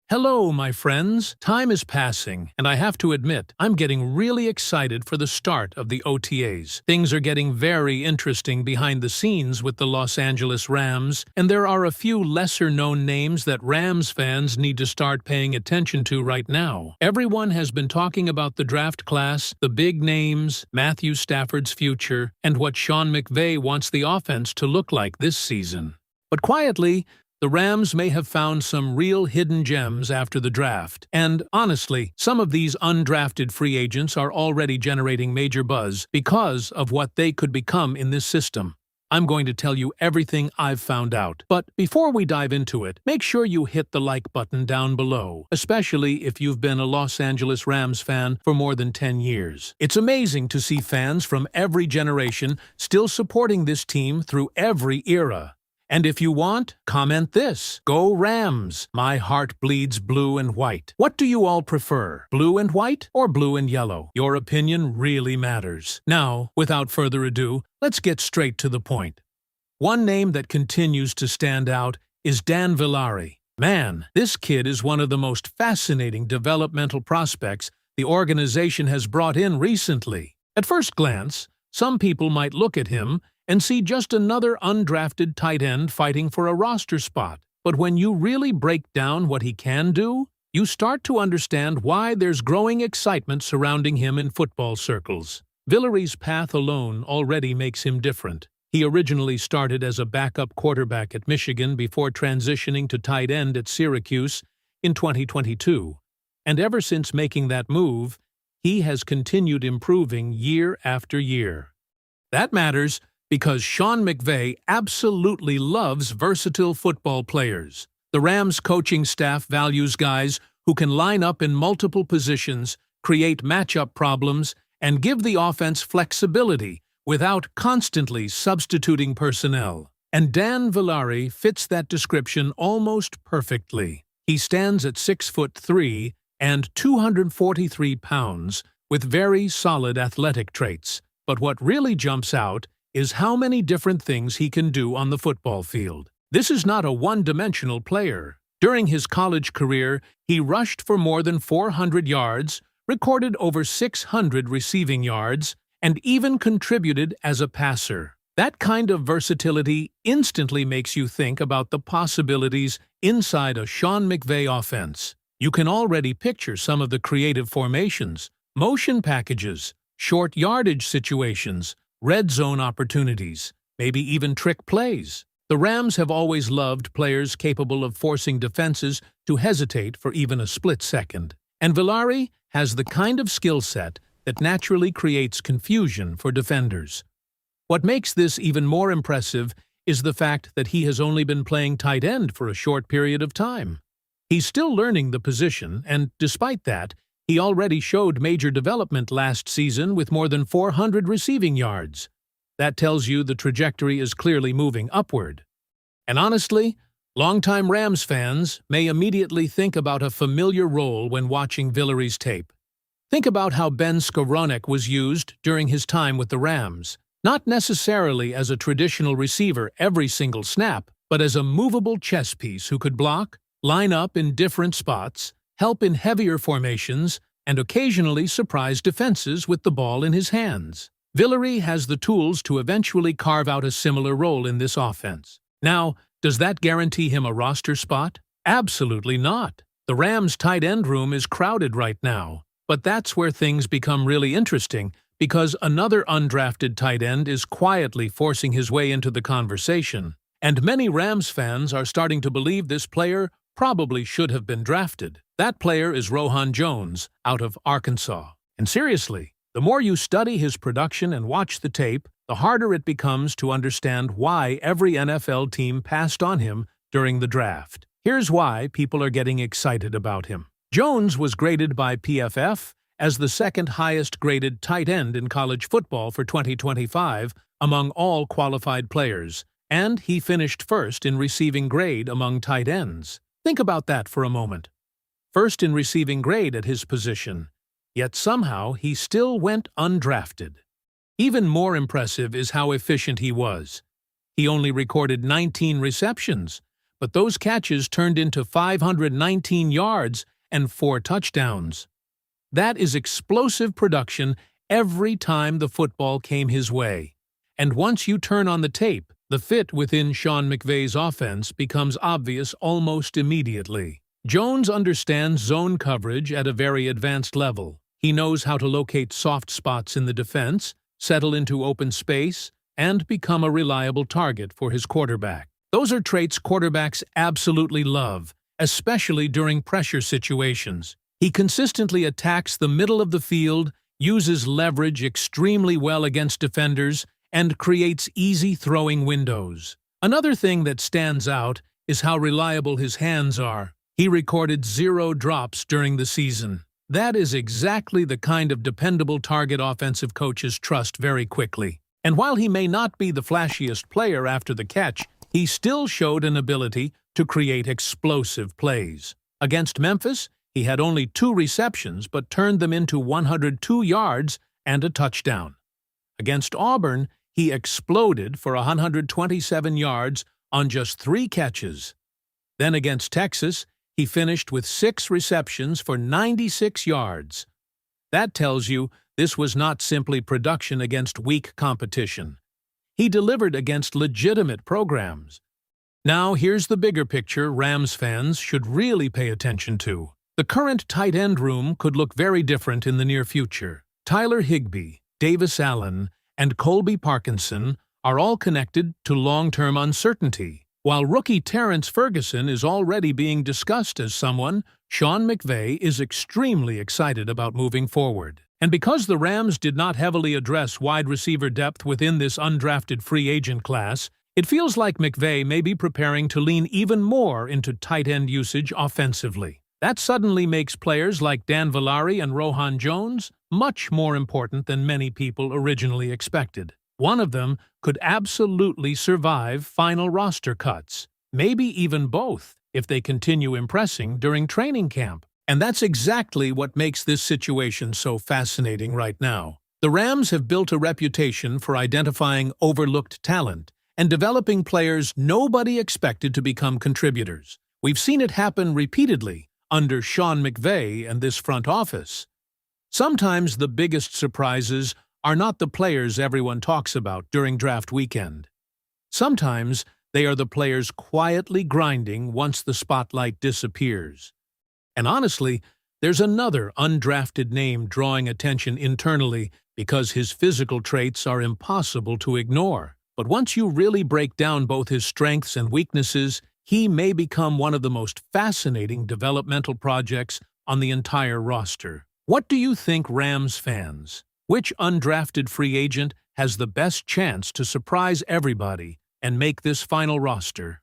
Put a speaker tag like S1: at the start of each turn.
S1: Hello, my friends. Time is passing, and I have to admit, I'm getting really excited for the start of the OTAs. Things are getting very interesting behind the scenes with the Los Angeles Rams, and there are a few lesser-known names that Rams fans need to start paying attention to right now. Everyone has been talking about the draft class, the big names, Matthew Stafford's future, and what Sean McVay wants the offense to look like this season. But quietly, the Rams may have found some real hidden gems after the draft, and honestly, some of these undrafted free agents are already generating major buzz because of what they could become in this system. I'm going to tell you everything I've found out. But before we dive into it, make sure you hit the like button down below, especially if you've been a Los Angeles Rams fan for more than 10 years. It's amazing to see fans from every generation still supporting this team through every era. And if you want, comment this: Go Rams! My heart bleeds blue and white. What do you all prefer? Blue and white or blue and yellow? Your opinion really matters. Now, without further ado, let's get straight to the point. One name that continues to stand out is Dan Villari. Man, this kid is one of the most fascinating developmental prospects the organization has brought in recently. At first glance, some people might look at him and see just another undrafted tight end fighting for a roster spot. But when you really break down what he can do, you start to understand why there's growing excitement surrounding him in football circles. Villari's path alone already makes him different. He originally started as a backup quarterback at Michigan before transitioning to tight end at Syracuse in 2022. And ever since making that move, he has continued improving year after year. That matters because Sean McVay absolutely loves versatile football players. The Rams coaching staff values guys who can line up in multiple positions, create matchup problems, and give the offense flexibility without constantly substituting personnel. And Dan Villari fits that description almost perfectly. He stands at 6'3" and 243 pounds with very solid athletic traits. But what really jumps out is how many different things he can do on the football field. This is not a one-dimensional player. During his college career, he rushed for more than 400 yards, recorded over 600 receiving yards, and even contributed as a passer. That kind of versatility instantly makes you think about the possibilities inside a Sean McVay offense. You can already picture some of the creative formations, motion packages, short yardage situations, red zone opportunities, maybe even trick plays. The Rams have always loved players capable of forcing defenses to hesitate for even a split second. And Villari has the kind of skill set that naturally creates confusion for defenders. What makes this even more impressive is the fact that he has only been playing tight end for a short period of time. He's still learning the position, and despite that, he already showed major development last season with more than 400 receiving yards. That tells you the trajectory is clearly moving upward. And honestly, longtime Rams fans may immediately think about a familiar role when watching Villari's tape. Think about how Ben Skowronek was used during his time with the Rams. Not necessarily as a traditional receiver every single snap, but as a movable chess piece who could block, line up in different spots, help in heavier formations, and occasionally surprise defenses with the ball in his hands. Villari has the tools to eventually carve out a similar role in this offense. Now, does that guarantee him a roster spot? Absolutely not. The Rams' tight end room is crowded right now, but that's where things become really interesting because another undrafted tight end is quietly forcing his way into the conversation. And many Rams fans are starting to believe this player probably should have been drafted. That player is Rohan Jones, out of Arkansas. And seriously, the more you study his production and watch the tape, the harder it becomes to understand why every NFL team passed on him during the draft. Here's why people are getting excited about him. Jones was graded by PFF as the second highest graded tight end in college football for 2025 among all qualified players, and he finished first in receiving grade among tight ends. Think about that for a moment. First in receiving grade at his position, yet somehow he still went undrafted. Even more impressive is how efficient he was. He only recorded 19 receptions, but those catches turned into 519 yards and 4 touchdowns. That is explosive production every time the football came his way. And once you turn on the tape, the fit within Sean McVay's offense becomes obvious almost immediately. Jones understands zone coverage at a very advanced level. He knows how to locate soft spots in the defense, settle into open space, and become a reliable target for his quarterback. Those are traits quarterbacks absolutely love, especially during pressure situations. He consistently attacks the middle of the field, uses leverage extremely well against defenders, and creates easy throwing windows. Another thing that stands out is how reliable his hands are. He recorded 0 drops during the season. That is exactly the kind of dependable target offensive coaches trust very quickly. And while he may not be the flashiest player after the catch, he still showed an ability to create explosive plays. Against Memphis, he had only 2 receptions but turned them into 102 yards and a touchdown. Against Auburn, he exploded for 127 yards on just 3 catches. Then against Texas, he finished with 6 receptions for 96 yards. That tells you this was not simply production against weak competition. He delivered against legitimate programs. Now here's the bigger picture Rams fans should really pay attention to. The current tight end room could look very different in the near future. Tyler Higbee, Davis Allen, and Colby Parkinson are all connected to long-term uncertainty, while rookie Terrence Ferguson is already being discussed as someone Sean McVay is extremely excited about moving forward. And because the Rams did not heavily address wide receiver depth within this undrafted free agent class, it feels like McVay may be preparing to lean even more into tight end usage offensively. That suddenly makes players like Dan Villari and Rohan Jones much more important than many people originally expected. One of them could absolutely survive final roster cuts, maybe even both, if they continue impressing during training camp. And that's exactly what makes this situation so fascinating right now. The Rams have built a reputation for identifying overlooked talent and developing players nobody expected to become contributors. We've seen it happen repeatedly under Sean McVay and this front office. Sometimes the biggest surprises are not the players everyone talks about during draft weekend. Sometimes they are the players quietly grinding once the spotlight disappears. And honestly, there's another undrafted name drawing attention internally because his physical traits are impossible to ignore. But once you really break down both his strengths and weaknesses, he may become one of the most fascinating developmental projects on the entire roster. What do you think, Rams fans? Which undrafted free agent has the best chance to surprise everybody and make this final roster?